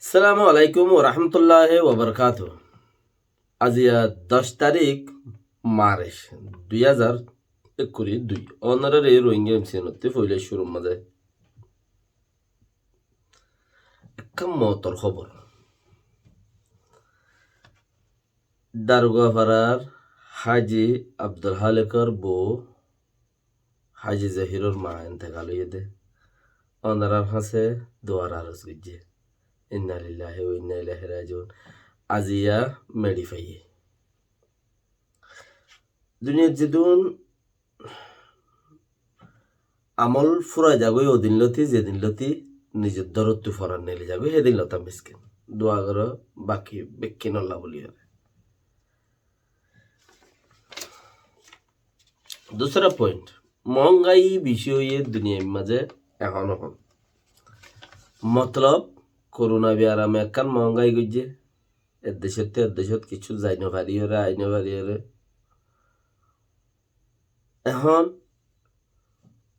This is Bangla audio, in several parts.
আসসালামু আলাইকুম ও রহমতুল্লাহ ওবরকাত। আজিয়া 10 তারিখ মার্চ 2022 অনারারে রোহিঙ্গা এমসিএনতে ফইলে শুরুর মাঝে একটা মতর খবর। দারোগাপাড়ার হাজি আব্দুল হালেকর বউ হাজি জাহিরর মা ইন্তেকাল হইয়ে অনারার হাসে দোয়ার আরজ গিয়ে ইন্না লিল্লাহি ওয়া ইন্না ইলাইহি রাজিউন। আজিয়া মেডি ফাইয়ে দুনিয়ার যেদিন আমল ফুরাই যাগই ওদিন লতি যেদিন লতি নিজের দরত্ব ফরান নেলে যাগই সেদিন লতাম মিসকিন দোয়া করো বাকি বেক্কি নল্লা বলি হবে। দুসরা পয়েন্ট, মহঙ্গাই বিষয়ে দুনিয়ার মাঝে এখন হন মতলব করোনা বিয়ারামে একখান মহঙ্গাই গইছে এদেশত কিছু যাইনো পারি হরে আইনো পারি হরে। এখন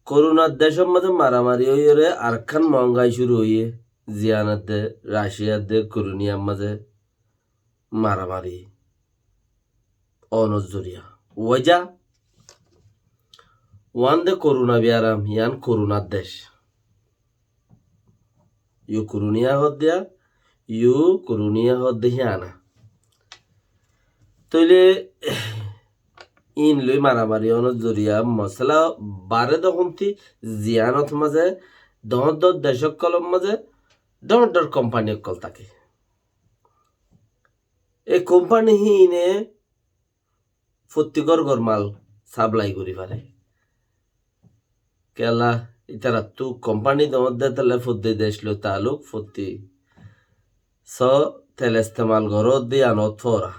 করোনার দেশের মধ্যে মারামারি হইরে আর খান মহঙ্গাই শুরু হইয়ে জিয়ানাতে রাশিয়াতে করোনিয়ার মাঝে মারামারি অনজরিয়া ওয়াজা ওয়ান দে করোনা বিয়ারাম ইয়ান করোনার দেশ ইউ করুনিয়া হদ দিয়া ইউ করুনিয়া হদ দেখি আনা তইলে ইন লই মারামারি অনজরিয়া মশলা বারে দখনতি জিয়ানত মাঝে দর দেশক কলম মাঝে দর কোম্পানি কল থাকে এই কোম্পানি হিনে প্রত্যেকর গরমাল সাপ্লাই করি পারে কেলা ইতারা তু কোম্পানি দে তাহলে ফদ্দি দেশ লো তালুক ফদ্দি স তেল ইস্তেমাল ঘর দিয়ে আনত ফরা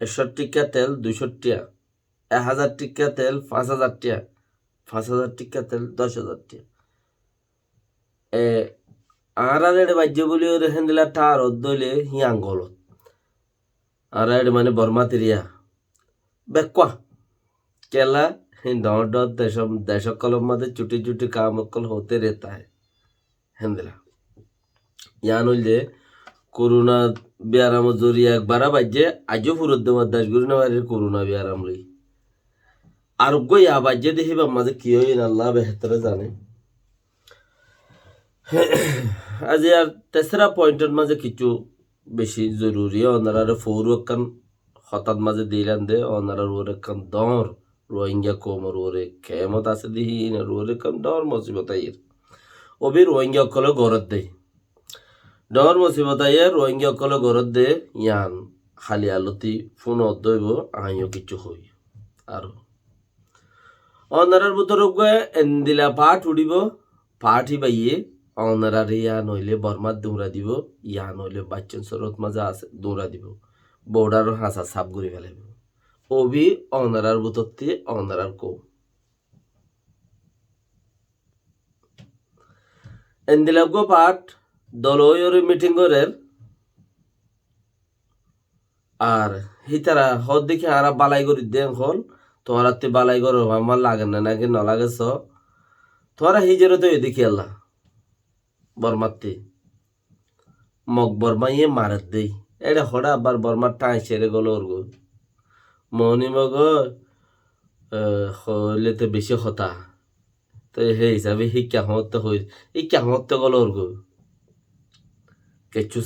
100 টিকা তেল 200 টিয়া 1000 টিকা তেল 5000 টিয়া 5000 টিকা তেল 10,000 টিয়া আর বাজ্য বলি ওর হেন্দিলা টার দইলে হি আঙ্গলত আর মানে বর্মাতিরিয়া বেকুয়া কেলা डॉट देशक कलम मध्य चुटी चुटी काम कल होते रहता है हेंदला यान जे कोरोना बियाराम जरिया एक बारा बाजे आजो फुरत देवा दास गुरुना बारे कोरोना बियाराम लई आरोग्य या बाजे देहि बा मजे कियो इन अल्लाह बेहतर जाने। आज यार तेसरा पॉइंटर मजे किचु बेशी जरूरी है ओनरारे फोरवकन हतात मजे दिलान दे ओनरार ओरकन दौर রোহিঙ্গা কোমর ওরে কেমত আছে দিহি না ওরে কম ডর মুসিবত আইর ওবি রোহিঙ্গা কল গরত দে ডর মুসিবত আইর রোহিঙ্গা কল গরত দে ইয়ান খালি আলতি ফোন দইব আইও কিছু হই আর অনারার ভিতর এন্দিলা পাঠ উড়িব পাঠি বাইয়ে অনারার ইয়া নইলে বর্মার দৌড়া দিব ইয়া নইলে বাচ্চন সরত মাজা আছে দৌড়া দিব বর্ডার হাসা সাপ ঘুরে ফেলাইব ওবি অনারার বুতত্তি অনারার কো এন্দিলাগো পাঠ দলয়রে মিটিং করের আর হিতারা হদ দেখি আরা বালাই করি দেন হল তোমার তে বালাই করো আমার লাগে না নাকি ন লাগেছ তোরা হিজরে তো দেখি আল্লাহ বর্মাতে মগ বর্মাইয়ে মারে দেই এটা হড়া আবার বর্মার টাই ছেড়ে গেল ওর গো মনি মগ হইলেতে বেশি হতা তো সেই হিসাবে শিক্ষা হতে হই শিক্ষা হতে গেল ওর গো কেচু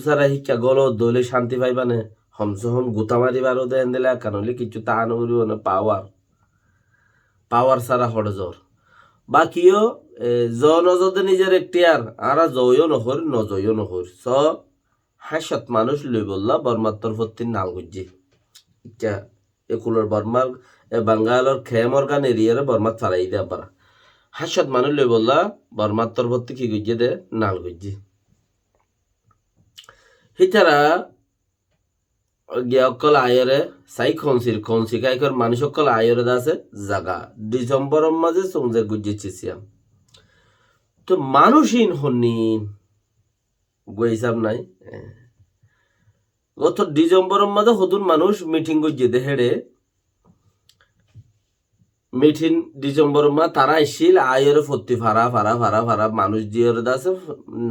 সারা শিক্ষা গল দলে শান্তি পাইবানে হমসে হম গুতা মারিবারও দেন দিলে কারণ কিছু তা নকরিব না পাওয়ার সারা হড়ে জ্বর বাকিও নজদে নিজের একটিয়ার আরা জয়ও নহর নজয়ও নহর স হাসত মানুষ লই বললা বর্মার তরফতি নাল গুজি ইচ্ছা একুলোর বর্মার বাঙ্গালোর খেমর গান এরিয়ারে বর্মার চালাই দেয়া পারা হাসত মানুষ লই বললা বর্মার তরফতি কি গুজি দে নাল গুজি হিতারা গিয়কল আয়রে সাই খনসি কাইকর মানুষ সকল আয়রে আছে জাগা ডিসেম্বরের মাঝে সঙ্গে গুজি চিছিয়াম তো মানুষহীন হনিন গইসাব নাই গত ডিসেম্বরের মাঝে হতুন মানুষ মিটিং করছে হেডে মিঠিন ডিসেম্বর মা তারা আসছিল আয়ের ফত্তি ফারা ফারা ফারা ফারা মানুষ দিয়ে আছে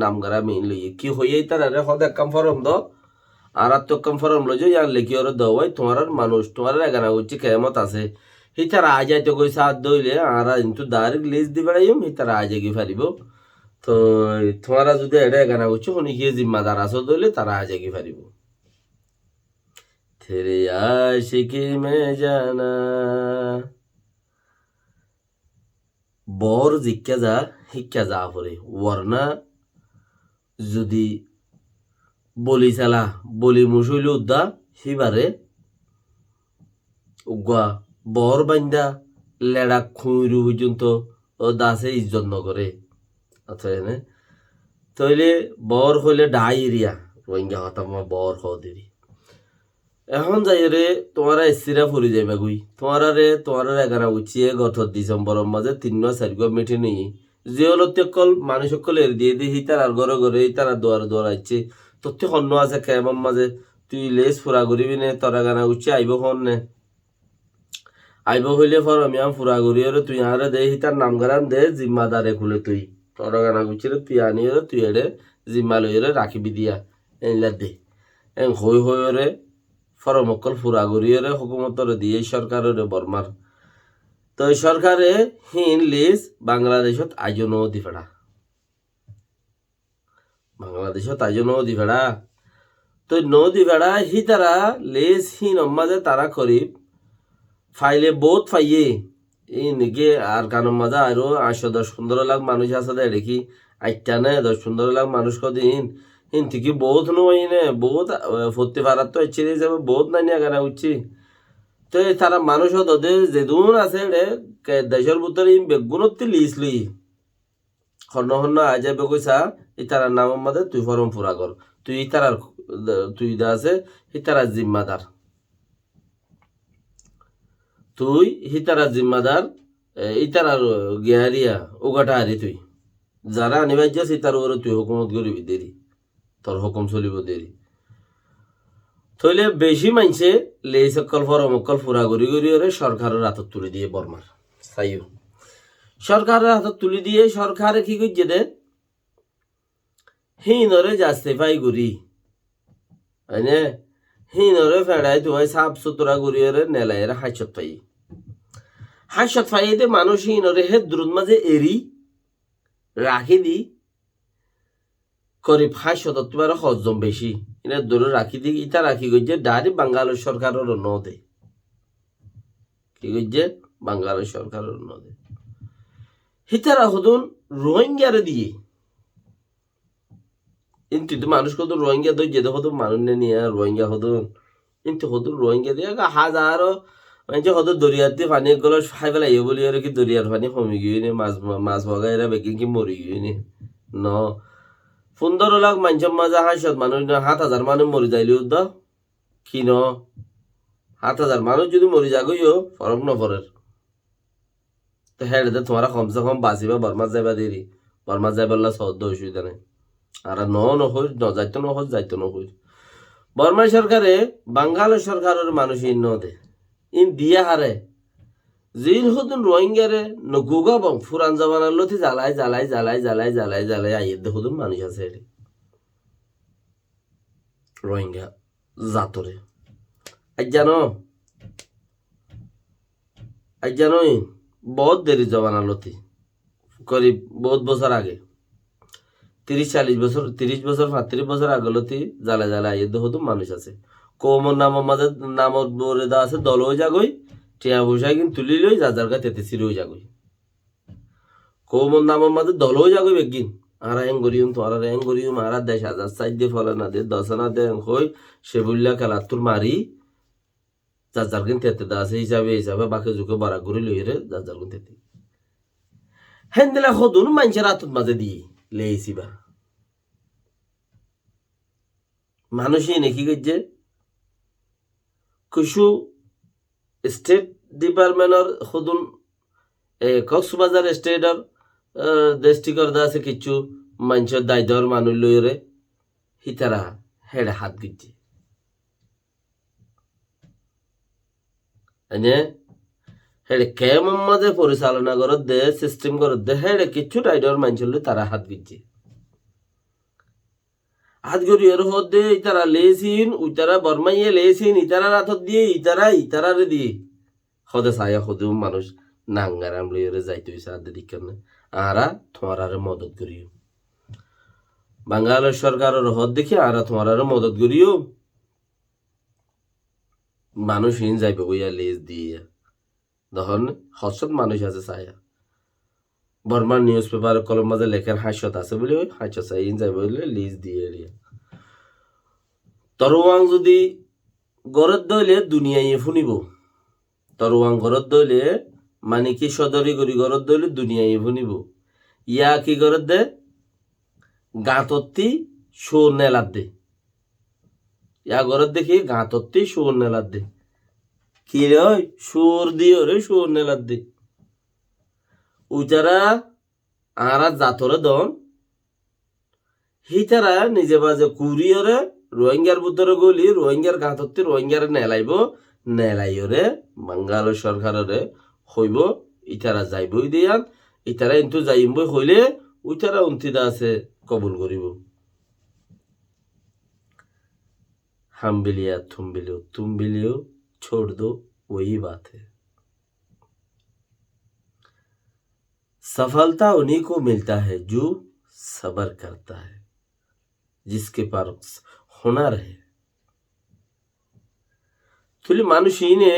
নামগারা মেইন লইয়ে কি হইয়ে তারা রে হদ একম ফরম দ আর তো কম ফরম লইছো ইয়ান লেখি ওর দওয়াই তোমার মানুষ তোমার এগানা উচ্চি কেমত আছে হি তারা আজ আইতে কই সাথ দইলে আর কিন্তু ডাইরেক্ট লিস্ট দি বেড়াইম হি তারা আজ গি ফারিব তো তোমারা যদি এটা এগানা উচ্চ হনি কি জিম্মাদার আছো দইলে তারা আজ গি ফারিব তেরে আশিকি মে জানা বর জিজ্ঞা যা শিক্ষা যা পরে ওয়ারনা যদি বলি চালা বলি মুসইল উদ্দা সিবারে উগা বর বান্দা লেড়া খুঁড়ু পর্যন্ত ও দাসে ইজ্জত নকরে আচ্ছা এনে তইলে বর হইলে ডাইরিয়া রোহিঙ্গা হতাম বর হদেরি এখন যাই রে তোমারা এসিরা ফুরি যাইবা গুই তোমারা এগানা উচিয়ে গত ডিসেম্বরের মাঝে 3-4 মিঠে নেই যে হলো কল মানুষ সকল এর দিয়ে দিয়ে হিতার আর ঘরে ঘরে তারা দোয়ার আইছে তোর হন্য আছে কেমন মাঝে তুই লেস ফুরা করিবি নে তোরা গানা উচিয়ে আইব হন নে আইব হইলে ফর আমি ফুরা করি রে তুই আরে দে হিতার নাম গারান দে জিম্মাদারে খুলে তুই তোরা গানা উচিয়ে তুই আনি রে তুই এড়ে জিম্মা লই রে রাখিবি দিয়া এনলা দে এন হই রে ফরমকল ফুরা গরিয়রে হুকুমতর দিয়ে সরকারের বর্মার তো সরকারে হিন লিস বাংলাদেশত আইজ নদী ফেড়া বাংলাদেশত আইজ নদী ফেড়া তো নদী ফেড়া হি তারা লিস হিন মাঝে তারা করিব ফাইলে বহুত ফাইয়ে এই নাকি আর কানুন মাঝে আরো 8-10-15 লাখ মানুষ আছে দেখি আইটা নে 10-15 লাখ মানুষ কদিন হিন্তি বহুত নই নে বহুত ফতি ভাড়াত তো ইচ্ছে যাবে বহুত নাই নিয়ে গানা উঠছি তো তারা মানুষ ওদের যেদুন আছে রে দেশের ভিতরে বেগুনত লিস লই হন্য আজ যাবে কইসা এই তারার নামের মধ্যে তুই ফরম পুরা কর তুই তারার তুই দা আছে এই তারার জিম্মাদার তুই হিতারার জিম্মাদার এই তারার গিয়ারিয়া ওগাটা হারি তুই যারা আনিবাই যাস তার ওরে তুই হুকুমত করিবি দেরি তোর হুকুম চলিব দেরি থইলে বেশি মানছে লেই সকল ফরমকল ফুরা গড়ি ওরে সরকারের হাতত তুলে দিয়ে বর্মার চাইও সরকারের হাতত তুলে দিয়ে সরকারে কি করছে দে হিনরে জাস্টিফাই করি হয়নে হিনরে ফেড়াই তুই সাফ সুতরা করি ওরে নেলাইয়ের হাসত পাই দে মানুষ হিনরে হে দ্রুত মাঝে এরি রাখি দি করি 500 তোমার হজম বেশি এটা দূরে রাখি দি ইটা রাখি গই যে ডাইরেক্ট বাংলাদেশ সরকারের ন দে কি গই যে বাংলাদেশ সরকারের ন দে হিতারা হদুন রোহিঙ্গারে দিয়ে কিন্তু মানুষ কত রোহিঙ্গা দই যে হতো মানুষ নিয়ে রোহিঙ্গা হদুন কিন্তু হদুন রোহিঙ্গা দিয়ে হাজারো মানে হতো দরিয়াতে পানি গুলো খাই পেলাই বলি আর কি দরিয়ার পানি কমি গিয়ে নে মাছ ভগা এরা বেকিং কি মরি গিয়ে নে ন 15 লাখ মানুষের মাঝে 500 মানুষ 7,000 মানুষ মরি যাইলেও তো কি ন 7,000 মানুষ যদি মরি যাগইও ফরক নপরের তো হ্যাঁ তোমারা কমসে কম বাঁচিবা বর্মা যাইবা দেরি বর্মা যাইবার সহজ অসুবিধা নেই আর নহই যাইতো নহজ যাইতো নহই বর্মা সরকারে বাঙ্গালের সরকারের মানুষ ইন দে ইন দিয়া হারে জিন হতুন রোহিঙ্গারে নগুগা বং ফুরান জমানার লতি জ্বালাই আইয়ের দে হতুন মানুষ আছে এটি রোহিঙ্গা জাতরে আজ জানো বহুত দেরি জমানার লতি করিব বহুত বছর আগে 30-40 বছর 30 বছর 35 বছর আগে লতি জ্বালাই আইয়ের দে হতুন মানুষ আছে কৌমর নামের মাঝে নামত বলে দা আছে দল হয়ে যাগই টিয়া পয়সা কিন্তু তুলি লই যার গা তেতে সিরে হয়ে যাগই কৌমর নামের মাঝে দল হয়ে যাগই বেগিন আর এং গরিউম তো আর এং গরিউম আর 10,000 সাইড দিয়ে ফলে না দে 10 না দে হই সে বললা খেলা তোর মারি যার কিন্তু তেতে দা আছে হিসাবে বাকি যুগে বাড়া ঘুরি লই রে যার কিন্তু তেতে হেন্দেলা হদুন মানুষের হাতত মাঝে দিয়ে লেইছিবা মানুষই নাকি গজ্জে কুশু স্টেট ডিপার্টমেন্টর হদুন কক্সবাজার স্টেটর ডিস্ট্রিক্টর দা আছে কিছু মানুষের দায়িত্বর মানুষ লইরে হিতারা হেড়ে হাত গিচ্ছে এনে হেডে কেমন মাঝে পরিচালনা করত দে সিস্টেম করত দে হেডে কিচ্ছু রাইডার মানছিল তারা হাত গিচ্ছে হাত গড়ি এর হতে ইতারা লেসিন উইতারা বর্মাইয়ে লেসিন ইতারা রাতত দিয়ে ইতারারে দিয়ে হদে সায়া হদেও মানুষ নাঙ্গারাম লইরে যাইতে হইছে আদে দিকেন আরা তোমারারে মদত করিও বাঙালের সরকারের হদ দেখি আরা তোমারারে মদত করিও মানুষ হিন যাইবে বইয়া লেজ দিয়ে তখন হসত মানুষ আছে সায়া বর্মার নিউজ পেপার কলম মাঝে লেখার হাস্যত আছে বলে ওই হাস্য চাই ইন যাইবে বলে লিজ দিয়ে এরিয়া তরোয়াং যদি গরত দইলে দুনিয়ায় ফুনিব তরোয়াং গরত দইলে মানে কি সদরি করি গরত দইলে দুনিয়ায় ফুনিব ইয়া কি গরত দে গাঁতত্তি সোর নেলার দে ইয়া গরত দেখি গাঁতত্তি সোর নেলার দে কি রে ওই সোর দিও রে সোর নেলার দে উচারা আরা জাতরে দন হিতারা নিজে বাজে কুরিয়রে রোহিঙ্গার বুদ্ধরে গলি রোহিঙ্গার গাঁতত্তি রোহিঙ্গারে নেলাইরে বাঙ্গাল সরকারে হইব ইতারা যাইবই দিয়ান ইতারা কিন্তু যাইব হইলে উইতারা উন্তিদা আছে কবুল করিব हम भी लिया तुम भी लियो छोड़ दो वही बात है सफलता उन्हीं को मिलता है जो सब्र करता है जिसके पास हुनर है তুলি মানুষ ইনে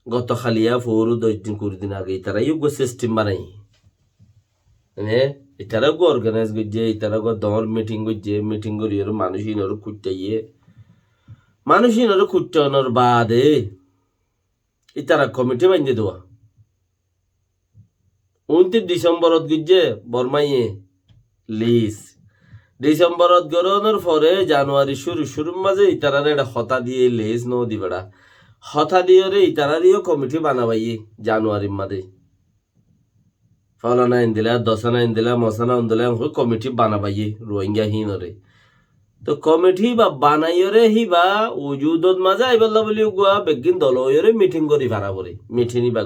গত খালিয়া ফোর 10 দিন 20 দিন আগে তারা ইউগো সিস্টেম বানাই মানে এটারা গো অর্গানাইজ করছে এটারা গো দল মিটিং করছে মিটিং করি আর মানুষ ইনর খুঁজটাইয়ে মানুষ ইনর খুঁজটানোর বাদে এটারা কমিটি বানিয়ে দেওয়া 29 ডিসেম্বরত গিয়ে বর্মাইয়ে লিস ডিসেম্বরত গরনের পরে জানুয়ারি শুরুর মাঝে ইতারার একটা হতা দিয়ে লেজ ন দিবেড়া হতা দিয়ে রে ইতারারিও কমিটি বানাবাইয়ে জানুয়ারির মাঝে ফলানা দিলা দশানা দিলা মশানা দিলা কমিটি বানাবাইয়ে রোহিঙ্গা হিনরে তো কমিটি বা বানাইরে হি বা উজুদত মাঝে আইবল্লা বলি গুয়া বেগিন দলরে মিটিং করি ভাড়া করে মিঠিনি বা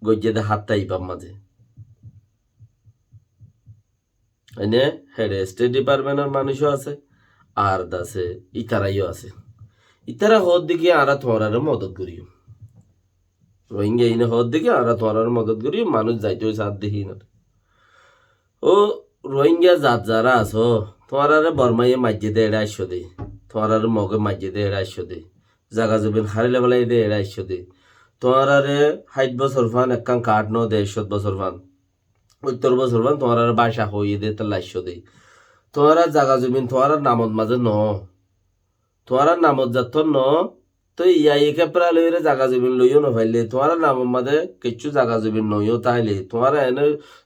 গজ্জেদে হাত তাইপাম মাঝে এনে হেড স্টেট ডিপার্টমেন্টের মানুষও আছে আর দাসে ইতারাইও আছে ইতারা হদ দিকে আরা তোমার মদত করিও রোহিঙ্গা ইনে হদ দিকে আরা তোমার মদত করিও মানুষ যাইতে সাথ দেখি না ও রোহিঙ্গা জাত যারা আছো তোমার বর্মাইয়ে মাঝে দে 150 দে তোমার মগে মাঝে দে 150 দে জাগা জবিন হারিলে বেলাই দে 150 দে তোমার 60 বছর ফান একখান কাঠ ন দে 100 বছর ফান 70 বছর ফান তোমার বাসা হইয়ে দে তো 150 দে তোমার জাগা জমিন তোমার নামত মাঝে ন তোমার নামত যাত ন তো ইয়াইকে প্রায় লইরে জাগা জমিন লইও নফাইলে তোমার নামত মাঝে কিছু জাগা জমিন নইও তাইলে তোমার এনে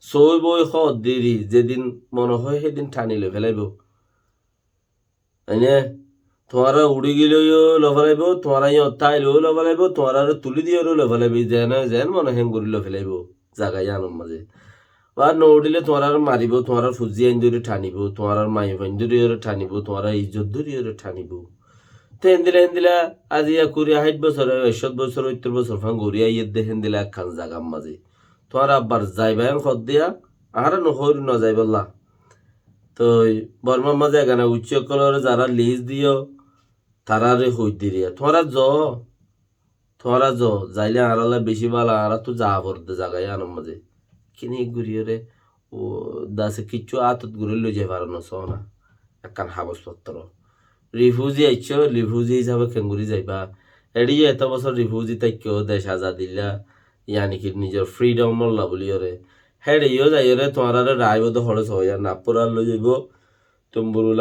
সই বই হদ দেরি যেদিন মনে হয় সেদিন ঠানি লই ফেলাইব এনে তোমার উড়ি গিলেও লফালাইব তোমার তাইলেও লফালাইব তোমার তুলি দিয়েও লফালাইব যেন মনে হেং করি লফেলাইব জাগাই আনম মাঝে বা নৌডিলে তোমার মারিব তোমার ফুজি আইন ধরে ঠানিব তোমার মাই ফাইন ধরে ঠানিব তোমার ইজ্জত ধরে ঠানিব তো হেন্দিলা আজি 60 বছর 100 বছর 70 বছর ফাং গড়িয়া ইয়ে দে হেন্দিলা একখান জাগাম মাঝে তোমার আব্বার যাইবাই খদ দিয়া আর নহর ন যাইবল্লা তো বর্মার মাঝে এখানে উচ্চ কলরে যারা লিজ দিও তারারে হই দিয়া তোমারা যাইলে আরালে বেশি বালা আর তো যা পড়তে জাগাই আনম মাঝে কিনে ঘুরিয়ে ও দাসে কিচ্ছু আতত ঘুরে লই যাই পারো না একখান কাগজপত্র রিফিউজি আইছ রিফিউজি হিসাবে খেঙ্গুরি যাইবা এড়িয়ে এত বছর রিফিউজি তাইকেও দেশ আজাদিল্লা ইয়ানি কি নিজের ফ্রিডম মল্লা বলি ওরে হেড়িও যাই রে তোমার রায় বোধ খরচ হয় আর নাপুরা লই যাইব তুমবুরু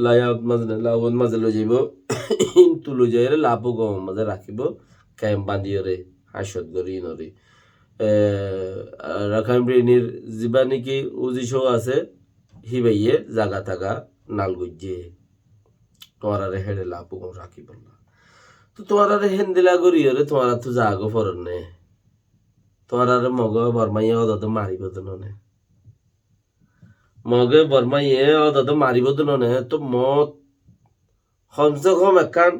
লাউত মাঝে লই যাইব ইন্তু লই যাই রে লাভো গম মাঝে রাখিব ক্যাম্প বান্ধিও রে হাসত গরি নরি রাখাইনব্রিনির যিবা নেকি উজিশো আছে হিবাইয়ে জাগা থাকা নাল গজ্জে তোমার হেড়ে লাভ রাখি বললা তো তোমার হেন্দিলা করিও রে তোমার তো জাগো ফরন নে তোমার মগ বর্মাইয়ে অদত মারিব তো নে মগে বর্মাইয়ে অদত মারিব তো নে তো মত কমসে কম একখান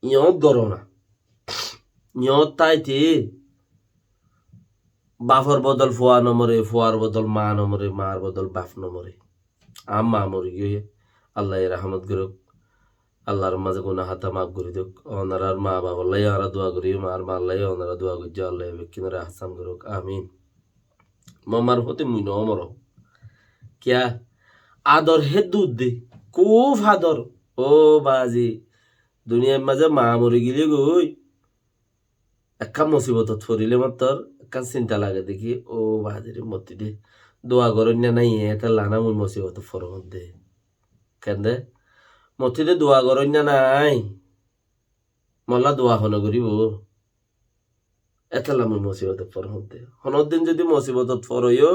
ইয়ত গর না নিয়ত তাইতে বাফর বদল ফুয়া নমরে, ফুয়ার বদল মা নমরে, মার বদল বাপ নমরে। মা মরে গিয়ে আল্লাহ রাহমত করুক, আল্লাহর মাঝে গুনা হাতা মাফ করে দিক। ওনার মা বাবা লাই আরা দোয়া করি, মার মা লাই ওনারা দোয়া করছে, আল্লাহ কিনারে হাসান করুক, আমিন। মামার প্রতি মুই নমর কিয়া আদর হে দুধ দে, খুব আদর। ও বাজি দুনিয়ার মাঝে মা মরে গেলে গই একখান মুসিবতত পড়িলে মাত্র একখান চিন্তা লাগে দেখি, ও বাজির মতি দে দোয়া করেন না নাই এটা লানা মুই মুসিবত ফরমত দে কেন দে মতি দে দোয়া করেন না নাই মল্লা দোয়া হন করিব এটা মুই মুসিবত ফরমত দে। হনের দিন যদি মুসিবতত ফরইও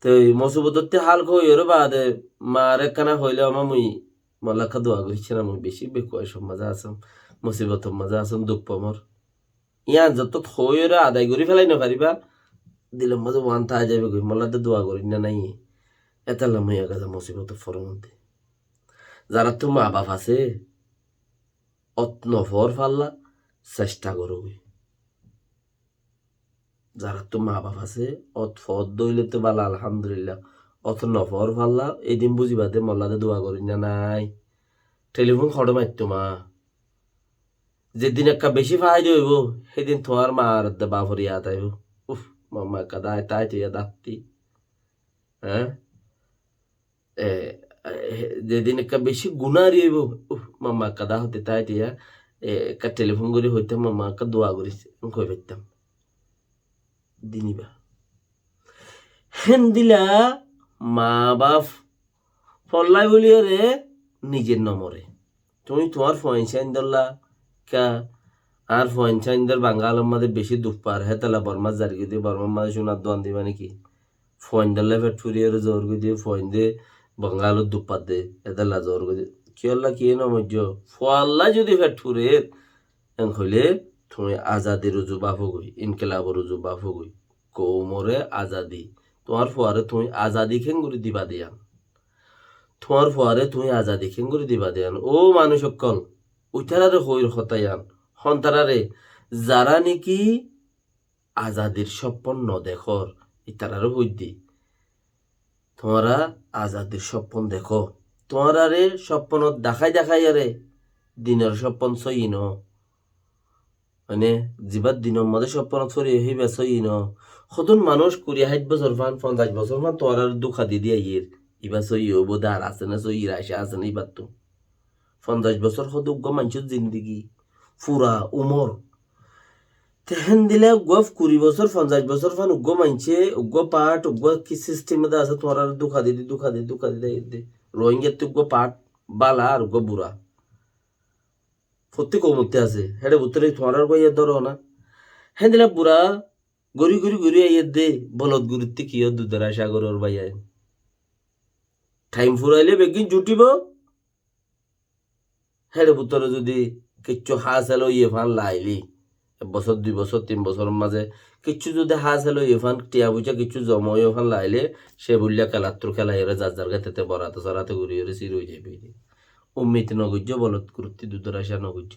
তো মুসিবততে হাল খইর বাদে মার একখানা হইলে আমার মুই মল্লাকা দোয়া করিছি না, মুই বেশি বেকুয়া সব মজা আসাম, মুসিবত মজা আসাম, দুঃখ পামর ইয়ান যত হইরে আদায় করি ফেলাই না পারিবা দিলের মাঝে ওয়ান থা যাবে কই মল্লাতে দোয়া করি না নাই এতাল্লা মুই একা মুসিবত ফরমতে। যারা তো মা বাপ আছে অত নফর ফাল্লা চেষ্টা করো কই, যারা তো মা বাপ আছে অত ফদ দইলে তো বালা আলহামদুলিল্লাহ, অত নফর ফাল্লা এদিন বুঝিবাতে মল্লাতে দোয়া করি না নাই টেলিফোন খড় মারতো মা। যেদিন একটা বেশি ফায়দা হইব সেদিন তোমার মার বাপর ইয়াদ আইব, উফ মাম্মা একটা দায় তাই তো ইয়া দাঁতি। হ্যাঁ যেদিন একটা বেশি গুণার হইব, উফ মাম্মা একটা দা হতে তাই দিয়া একটা টেলিফোন করে হইতাম, মাম্মা একটা দোয়া করিস কই পাইতাম দিনিবা হেন দিলা মা বাপ ফল্লাই বলিও রে নিজের নমরে। তুমি তোমার ফয়েন্সাইন দল্লা কা আর ফয়েন্সাইনদের বাঙ্গালের মাঝে বেশি দুঃখ পার হে তালা বর্মা জারি দিয়ে বর্মার মাঝে শোনার দোয়ান দিবা নাকি ফয়েন দাল্লা ফেট ফুরিয়ে জোর করে দিয়ে ফয়েন দে বাঙ্গালত দুঃখ পাত দে এদাল্লা জোর করে কি আল্লাহ কি নমজ্জ ফল্লা যদি ফেট ফুরে হইলে তুমি আজাদি রুজু বাফ গই ইনকেলাব রুজু বাফ গই কৌমরে আজাদি তোমার ফুয়ারে তুমি আজাদি খেঙ্গুরি দিবা দিয়ান, তোমার ফুয়ারে তুমি আজাদি খেঙ্গুরি দিবা দিয়ান। ও মানুষ সকল উইতারারে হইর হতায়ান সন্তারারে যারা নাকি আজাদির স্বপ্ন ন দেখর ইতারারে হই দি তোমরা আজাদির স্বপ্ন দেখো, তোমারে স্বপ্ন দেখাই দেখাই আরে দিনের স্বপ্ন সই ন মানে জীবার দিনের মধ্যে স্বপ্ন ছড়ি হইবে সই ন। সদন মানুষ 20-60 বছর ফান 50 বছর ফান তোর দুঃখা দি দিয়ে ইয়ের ইবা সই হবো দার আছে না সই রাশে আছে না ইবার তো 50 বছর সদুগ্য মানুষের জিন্দিগি ফুরা উমর তেহেন দিলে উগ্র 20 বছর 50 বছর ফান উগ্র মানছে উগ্র পাট উগ্র কি সিস্টেম আছে তোমার দুঃখা দিদি দুঃখা দিদি দুঃখা দিদি রোহিঙ্গার তো উগ্র পাট বালা আর উগ্র বুড়া প্রত্যেক কমতে আছে হেডে বুতরে তোমার কইয়া ধরো না হ্যাঁ দিলা বুড়া গড়ি গড়ি গড়ি আইয়ে দে বলদ গুরুত্বে কি দুধের সাগরের বাইয়ায় টাইম ফুরাইলে বেগিন জুটিব হেডে বুতরে যদি কিচ্ছু হাস এলো ইয়ে ফান লাইলি 1 বছর 2 বছর 3 বছরের মাঝে কিচ্ছু যদি হাস এলো ইয়ে ফান টিয়া বুঝা কিচ্ছু জময় ফান লাইলে সে বললিয়া খেলাত্র খেলা এরা যার যার গাতে বরাতে চড়াতে ঘুরি এরে চির হয়ে যাবে উম্মিত নগুজ্য বলদ গুরুত্বে দুধের আসা নগুজ্য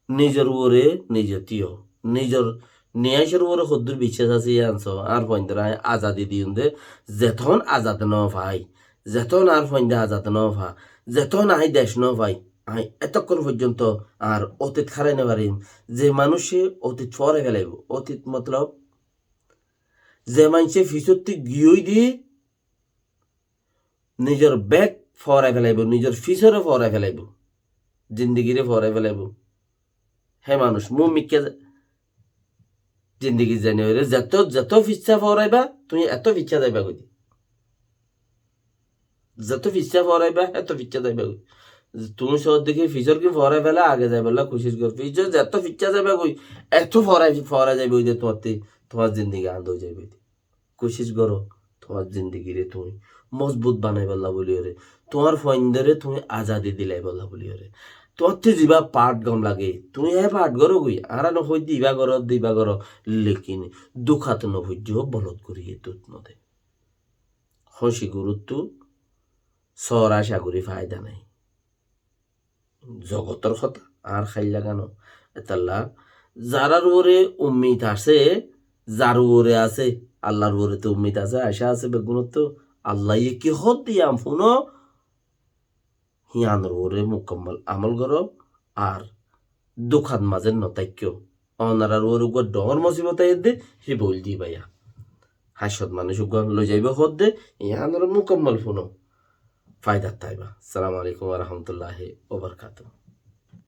নিজের উপরে নিজে তিয় নিজের ন্যায়ের উপরে সদ্দুর বিশ্বাস আছে আনছ আর ফন্দরা আজাদি দিন দে যেতন আজাদ ন ভাই যেতন আর ফন্দে আজাদ ন ভা যেতন আই দেশ ন ভাই আই এতক্ষণ পর্যন্ত আর অতীত খারাই না পারিম। যে মানুষে অতীত ফরে ফেলাইব অতীত মতলব যে মানুষে ফিসতে গিয়েই দি নিজের ব্যাগ ফরাই ফেলাইব নিজের ফিসরে ফরাই ফেলাইব জিন্দিগিরে ফরাই ফেলাইব হে মানুষ মু মিকে জিন্দগি জানি হইলে যত যত ফিচ্ছা ফরাইবা তুমি এত ফিচ্ছা যাইবা কই যত ফিচ্ছা ফরাইবা এত ফিচ্ছা যাইবা কই তুমি সব দেখে ফিচর কি ফরাই ফেলা আগে যাই বললা খুশির কর ফিচর যত ফিচ্ছা যাইবা কই এত ফরাই যাইবে ওই যে তোমার জিন্দগি আনন্দ হয়ে যাইবে কোশিশ করো তোমার জিন্দগিরে তুমি মজবুত বানাই বললা বলি রে তোমার ফয়েন্দারে তুমি আজাদি দিলাই বললা বলি রে তোমার তো যিবা পাঠ গম লাগে তুমি হ্যাঁ পাঠ করো গই আর নহই দিবা করো লেকিন দুখাত নভুজ্য বলদ করিয়ে দুধ নদে হসি গুরুত্ব সর আশা করি ফায়দা নাই জগতর কথা আর খাই লাগানো এতাল্লা যারার ওরে উম্মিত আছে, যার ওরে আছে আল্লাহর ওরে তো উম্মিত আছে, আশা আছে বেগুনত তো আল্লাহ কি হদ দিয়াম শুনো হিয়ানোর ওরে মুকম্মল আমল করো আর দুখান মাঝে নতাক্য অনারার ওর উপর ডর মসিবত দে হি বল দি ভাইয়া হাসত মানুষ লই যাইব হদ দে ইহানোর মুকম্মল শুনো ফায়দার তাইবা। সালাম আলাইকুম ওয়া রাহমাতুল্লাহি ওয়া বারাকাতুহু।